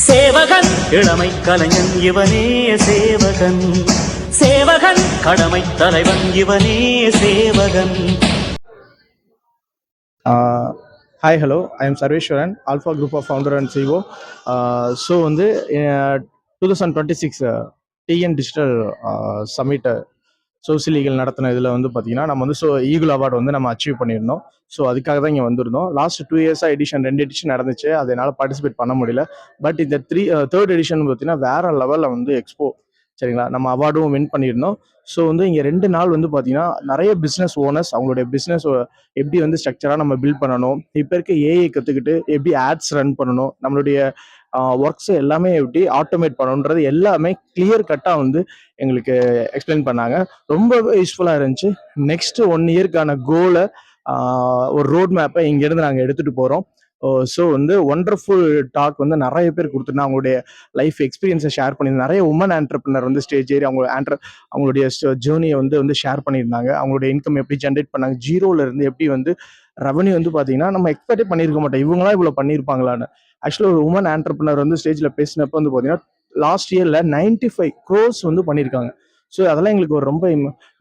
சேவகன் இளமை கலைஞன் இவனே சேவகன், சேவகன் கடமை தலைவன் இவனே சேவகன். Hi, hello. I am Sarveshwaran, Alpha Group of founder and CEO. So வந்து 2026 TN Digital Summit social legal நடத்தின இதில் வந்து பார்த்தீங்கன்னா நம்ம வந்து ஈகிள் அவார்டு வந்து நம்ம அச்சீவ் பண்ணியிருந்தோம். ஸோ அதுக்காக தான் இங்கே வந்திருந்தோம். லாஸ்ட் 2 இயர்ஸாக ரெண்டு எடிஷன் நடந்துச்சு. அது என்னால் பார்ட்டிசிபேட் பண்ண முடியல. பட் இந்த தேர்ட் எடிஷன் பார்த்தீங்கன்னா வேற லெவலில் வந்து எக்ஸ்போ, சரிங்களா, நம்ம அவார்டும் வின் பண்ணியிருந்தோம். ஸோ வந்து இங்கே 2 நாள் வந்து பார்த்தீங்கன்னா நிறைய பிஸ்னஸ் ஓனர்ஸ் அவங்களுடைய பிஸ்னஸ் எப்படி வந்து ஸ்ட்ரக்சராக நம்ம பில்ட் பண்ணணும், இப்போ இருக்க ஏஐ கற்றுக்கிட்டு எப்படி ஆட்ஸ் ரன் பண்ணணும், நம்மளுடைய ஒர்க்ஸ் எல்லாமே எப்படி ஆட்டோமேட் பண்ணணுன்றது எல்லாமே கிளியர் கட்டாக வந்து எங்களுக்கு எக்ஸ்பிளைன் பண்ணாங்க. ரொம்பவே யூஸ்ஃபுல்லாக இருந்துச்சு. நெக்ஸ்ட் 1 இயர்க்கான கோலை ஒரு ரோட் மேப்பை இங்கேருந்து நாங்கள் எடுத்துகிட்டு போகிறோம். ஸோ வந்து ஒண்டர்ஃபுல் டாக் வந்து நிறைய பேர் கொடுத்துருந்தாங்க. அவங்களுடைய லைஃப் எக்ஸ்பீரியன்ஸை ஷேர் பண்ணியிருந்தாங்க. நிறைய உமன் ஆண்டர்பிரினர் வந்து ஸ்டேஜ் ஏறி அவங்களுடைய ஜேர்னியை வந்து ஷேர் பண்ணியிருந்தாங்க. அவங்களுடைய இன்கம் எப்படி ஜென்ரேட் பண்ணாங்க, ஜீரோலேருந்து எப்படி வந்து ரெவன்யூ வந்து பார்த்தீங்கன்னா நம்ம எக்ஸ்பெக்டே பண்ணியிருக்க மாட்டோம், இவங்களாம் இவ்வளோ பண்ணியிருப்பாங்களான்னு. ஆக்சுவலாக ஒரு உமன் ஆண்டர்பிரினர் வந்து ஸ்டேஜில் பேசினப்போ வந்து பார்த்தீங்கன்னா லாஸ்ட் இயரில் 95 crores வந்து பண்ணியிருக்காங்க. ஸோ அதெல்லாம் எங்களுக்கு ஒரு ரொம்ப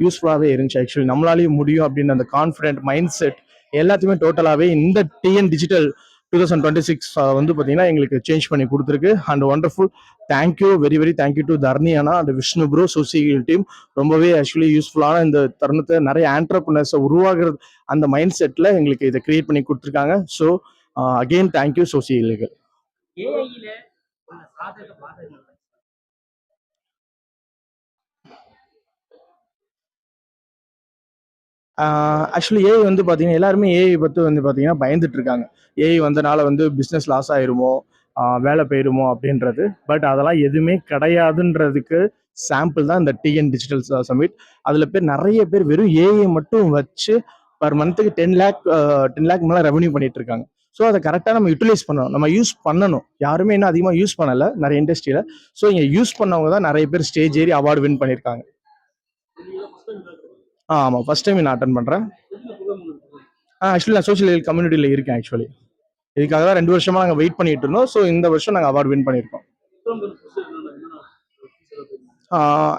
யூஸ்ஃபுல்லாகவே இருந்துச்சு. ஆக்சுவலி நம்மளாலேயும் முடியும் அப்படின்னு அந்த கான்ஃபிடென்ட் மைண்ட் செட் எல்லாத்தையுமே டோட்டலாகவே இந்த டிஎன் டிஜிட்டல் 2026 வந்து பார்த்தீங்கன்னா எங்களுக்கு சேஞ்ச் பண்ணி கொடுத்துருக்கு. And wonderful. Thank you, very very thank you to Dharni Anna and Vishnu bro, social team. ரொம்பவே ஆக்சுவலி யூஸ்ஃபுல்லான இந்த தருணத்தை நிறைய ஆண்டர்பிரினர்ஸை உருவாகிறது அந்த மைண்ட் செட்டில் எங்களுக்கு இதை கிரியேட் பண்ணி கொடுத்துருக்காங்க. So again thank you social legal. Actually AI வந்து பார்த்தீங்கன்னா எல்லாருமே ஏஐ பற்றி வந்து பார்த்தீங்கன்னா பயந்துட்டு இருக்காங்க. ஏஐ வந்தனால வந்து பிஸ்னஸ் லாஸ் ஆயிருமோ, வேலை போயிருமோ அப்படின்றது. பட் அதெல்லாம் எதுவுமே கிடையாதுன்றதுக்கு சாம்பிள் தான் இந்த டிஎன் டிஜிட்டல் சமிட். அதில் நிறைய பேர் வெறும் ஏஐ மட்டும் வச்சு பர் மந்த்துக்கு 10 lakh மேலே ரெவன்யூ பண்ணிட்டு இருக்காங்க. ஸோ அதை கரெக்டாக நம்ம யூட்டிலைஸ் பண்ணணும், நம்ம யூஸ் பண்ணணும். யாருமே இன்னும் அதிகமாக யூஸ் பண்ணலை நிறைய இண்டஸ்ட்ரியில். ஸோ இங்கே யூஸ் பண்ணவங்க தான் நிறைய பேர் ஸ்டேஜ் ஏறி அவார்டு வின் பண்ணியிருக்காங்க. ஆமாம், ஃபர்ஸ்ட் டைம் நான் அட்டன் பண்ணுறேன். ஆக்சுவலி நான் சோஷியல் கம்யூனிட்டியில் இருக்கேன். ஆக்சுவலி இதுக்காக தான் 2 வருஷமா நாங்கள் வெயிட் பண்ணிட்டு இருந்தோம். ஸோ இந்த வருஷம் நாங்கள் அவார்டு வின் பண்ணியிருக்கோம்.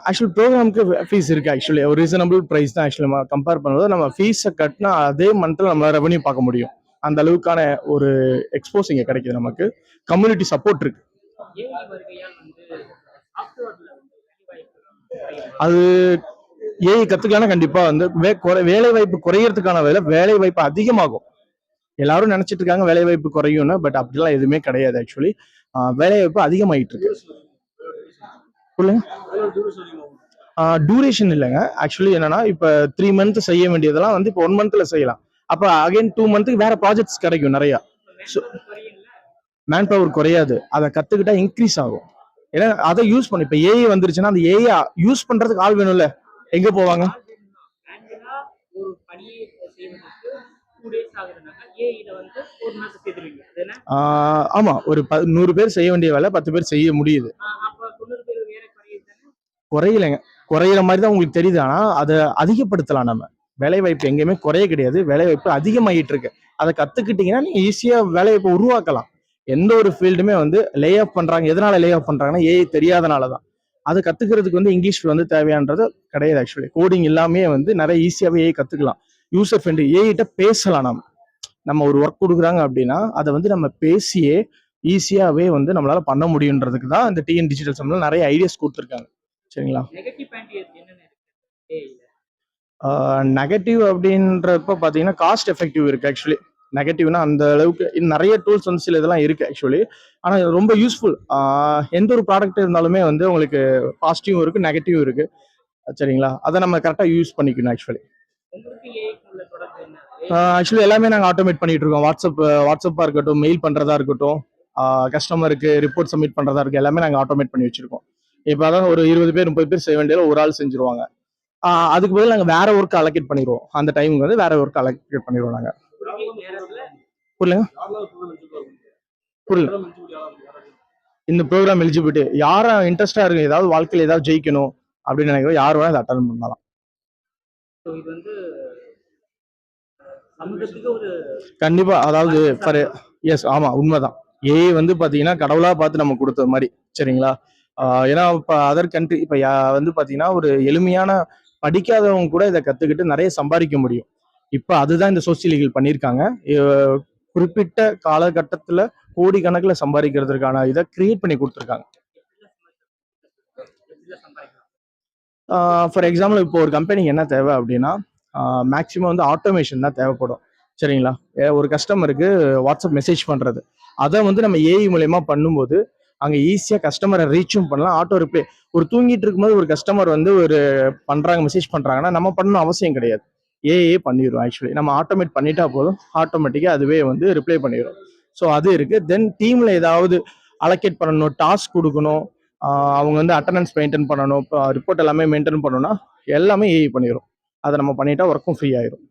ஆக்சுவலி ப்ரோக்ராமுக்கு ஃபீஸ் இருக்குது. ஆக்சுவலி ஒரு ரீசனபிள் ப்ரைஸ் தான். ஆக்சுவலி நம்ம கம்பேர் பண்ணும்போது நம்ம ஃபீஸை கட்டினா அதே மந்த்தில் நம்ம ரெவன்யூ பார்க்க முடியும். அந்த அளவுக்கான ஒரு எக்ஸ்போஸ் இங்கே கிடைக்குது நமக்கு. கம்யூனிட்டி சப்போர்ட் இருக்கு. அது ஏஐ கத்துக்கலாம் கண்டிப்பா வந்து வேலை வாய்ப்பு குறையறதுக்கான வேலை வாய்ப்பு அதிகமாகும். எல்லாரும் நினைச்சிட்டு இருக்காங்க வேலை வாய்ப்பு குறையும்னு. பட் அப்படிலாம் எதுவுமே கிடையாது. ஆக்சுவலி வேலை வாய்ப்பு அதிகமாயிட்டு இருக்கு. டூரேஷன் இல்லைங்க. ஆக்சுவலி என்னன்னா இப்ப 3 months செய்ய வேண்டியதெல்லாம் வந்து இப்போ 1 monthல செய்யலாம். அப்ப அகைன் 2 months வேற ப்ராஜெக்ட்ஸ் கிடைக்கும் நிறைய. மேன் பவர் குறையாது, அதை கத்துக்கிட்டா இன்க்ரீஸ் ஆகும். ஏன்னா அதை யூஸ் பண்ணி இப்ப ஏஐ வந்துருச்சுன்னா அந்த ஏஐ யூஸ் பண்றதுக்கு ஆள் வேணும்ல, எங்க போவாங்க? ஆமா, ஒரு 100 பேர் செய்ய வேண்டிய வேலை 10 பேர் செய்ய முடியுது. குறையலைங்க, குறையிற மாதிரி தான் உங்களுக்கு தெரியுது. ஆனா அதை அதிகப்படுத்தலாம். நம்ம வேலை வாய்ப்பு எங்கேயுமே குறைய கிடையாது, வேலை வாய்ப்பு அதிகமாயிட்டு இருக்கு. அதை கத்துக்கிட்டீங்கன்னா நீங்க ஈஸியா வேலை வாய்ப்பை உருவாக்கலாம். எந்த ஒரு ஃபீல்டுமே வந்து லே ஆஃப் பண்றாங்க. எதனால லே ஆஃப் பண்றாங்கன்னா ஏஐ தெரியாதனாலதான். அதை கத்துக்கிறதுக்கு வந்து இங்கிலீஷ் வந்து தேவையானது கிடையாது. ஆக்சுவலி கோடிங் எல்லாமே வந்து நிறைய ஈஸியாவே ஏஐ கத்துக்கலாம். யூசர் ஃப்ரெண்ட்லி ஏஐட்ட பேசலாம். நம்ம ஒரு ஒர்க் கொடுக்குறாங்க அப்படின்னா அதை வந்து நம்ம பேசியே ஈஸியாவே வந்து நம்மளால பண்ண முடியுன்றதுக்கு தான் இந்த டிஎன் டிஜிட்டல் சம்பளம் நிறைய ஐடியாஸ் கொடுத்துருக்காங்க. சரிங்களா? நெகட்டிவ் அப்படின்றப்ப பாத்தீங்கன்னா காஸ்ட் எஃபெக்டிவ் இருக்கு. ஆக்சுவலி நெகட்டிவ்னா அந்த அளவுக்கு நிறைய டூல்ஸ் வந்து சில இதெல்லாம் இருக்கு ஆக்சுவலி. ஆனா ரொம்ப யூஸ்ஃபுல். எந்த ஒரு ப்ராடக்ட் இருந்தாலுமே வந்து உங்களுக்கு பாசிட்டிவும் இருக்கு, நெகட்டிவ் இருக்கு. சரிங்களா? அதை நம்ம கரெக்டாக யூஸ் பண்ணிக்கணும். ஆக்சுவலி எல்லாமே நாங்கள் ஆட்டோமேட் பண்ணிட்டு இருக்கோம். வாட்ஸ்அப்பாக இருக்கட்டும், மெயில் பண்ணுறதா இருக்கட்டும், கஸ்டமருக்கு ரிப்போர்ட் சப்மிட் பண்ணுறதா இருக்கும், எல்லாமே நாங்கள் ஆட்டோமேட் பண்ணி வச்சிருக்கோம். இப்போ அதான் ஒரு 20 பேர் 30 பேர் செய்ய வேண்டியதில் ஒரு ஆள் செஞ்சிருவாங்க. அதுக்கு பதில் நாங்கள் வேற ஒர்க் அலோகேட் பண்ணிடுவோம். அந்த டைமுக்கு வந்து வேற ஒர்க் அலோகேட் பண்ணிடுவோம். நாங்கள் புரியல இந்த ப்ரோக்ராம் எலிஜிபிலிட்டி யாரும் இன்ட்ரெஸ்டா இருக்கு, ஏதாவது வாழ்க்கையில் ஏதாவது ஜெயிக்கணும் அப்படின்னு நினைக்கிறோம், யார் வேணா அதை அட்டன் பண்ணலாம். கண்டிப்பா. அதாவது எஸ், ஆமா, உண்மைதான். ஏஐ வந்து பாத்தீங்கன்னா கடவுளா பார்த்து நம்ம கொடுத்த மாதிரி. சரிங்களா? ஏன்னா இப்போ அதர் கண்ட்ரி இப்போ வந்து பாத்தீங்கன்னா ஒரு எளிமையான படிக்காதவங்க கூட இதை கத்துக்கிட்டு நிறைய சம்பாதிக்க முடியும். இப்போ அதுதான் இந்த சோசியலிகள் பண்ணியிருக்காங்க. குறிப்பிட்ட காலகட்டத்துல கோடிக்கணக்கில் சம்பாதிக்கிறதுக்கான இதை கிரியேட் பண்ணி கொடுத்துருக்காங்க. ஃபார் எக்ஸாம்பிள் இப்போ ஒரு கம்பெனிக்கு என்ன தேவை அப்படின்னா மேக்ஸிமம் வந்து ஆட்டோமேஷன் தான் தேவைப்படும். சரிங்களா? ஒரு கஸ்டமருக்கு வாட்ஸ்அப் மெசேஜ் பண்ணுறது, அதை வந்து நம்ம ஏஐ மூலயமா பண்ணும்போது அங்கே ஈஸியாக கஸ்டமரை ரீச்சும் பண்ணலாம். ஆட்டோ ரிப்ளை ஒரு தூங்கிட்டு இருக்கும்போது ஒரு கஸ்டமர் வந்து ஒரு பண்ணுறாங்க மெசேஜ் பண்ணுறாங்கன்னா நம்ம பண்ணணும் அவசியம் கிடையாது. ஏஐ பண்ணிடும். ஆக்சுவலி நம்ம ஆட்டோமேட் பண்ணிட்டா போதும், ஆட்டோமேட்டிக்காக அதுவே வந்து ரிப்ளை பண்ணிடும். ஸோ அது இருக்குது. தென் டீமில் ஏதாவது அலோகேட் பண்ணணும், டாஸ்க் கொடுக்கணும், அவங்க வந்து அட்டண்டன்ஸ் மெயின்டைன் பண்ணணும், ரிப்போர்ட் எல்லாமே மெயின்டைன் பண்ணணும்னா எல்லாமே ஏஐ பண்ணிடும். அதை நம்ம பண்ணிட்டா ஒர்க்கும் ஃப்ரீ ஆயிரும்.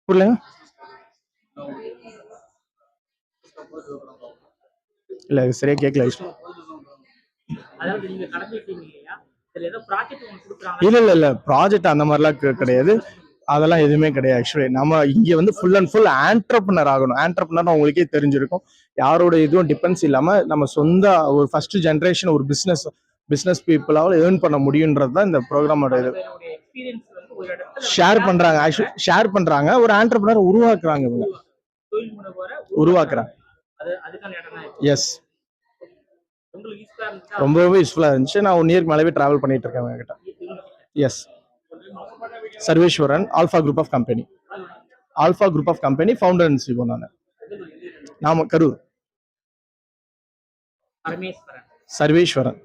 புரியலங்க? இல்ல சரியா கேட்கல. இல்ல இல்ல இல்ல ப்ராஜெக்ட் அந்த மாதிரிலாம் கிடையாது. அதெல்லாம் எதுவுமே கிடையாது. ஆக்சுவலி நம்ம இங்க வந்து ஃபுல் அண்ட் ஃபுல் ஆண்டர்பிரினர் ஆகணும். ஆண்டர்பிரினர் உங்களுக்கே தெரிஞ்சிருக்கும். யாரோட இதுவும் டிபெண்ட்ஸ் இல்லாம நம்ம சொந்த ஒரு ஃபர்ஸ்ட் ஜென்ரேஷன் ஒரு பிசினஸ் பீப்புளால ஏர்ன் பண்ண முடியுன்றது தான் இந்த ப்ரோக்ராமோட இது. ஷேர் பண்றாங்க. ஆக்சுவலி ஷேர் பண்றாங்க. ஒரு ஆண்டர்பிரினர் உருவாக்குறாங்க. இவங்க உருவாக்குறாங்க. எஸ், ரொம்பவே யூஸ்ஃபுல்லா இருந்துச்சு. நான் 1 இயர்க்கு மேலவே டிராவல் பண்ணிட்டு இருக்கேன் அவங்க கிட்ட. Yes, Sarveswaran, alpha group of company. Alpha group of company founder and CEO நான். நாம கரூர். சர்வேஸ்வரன்.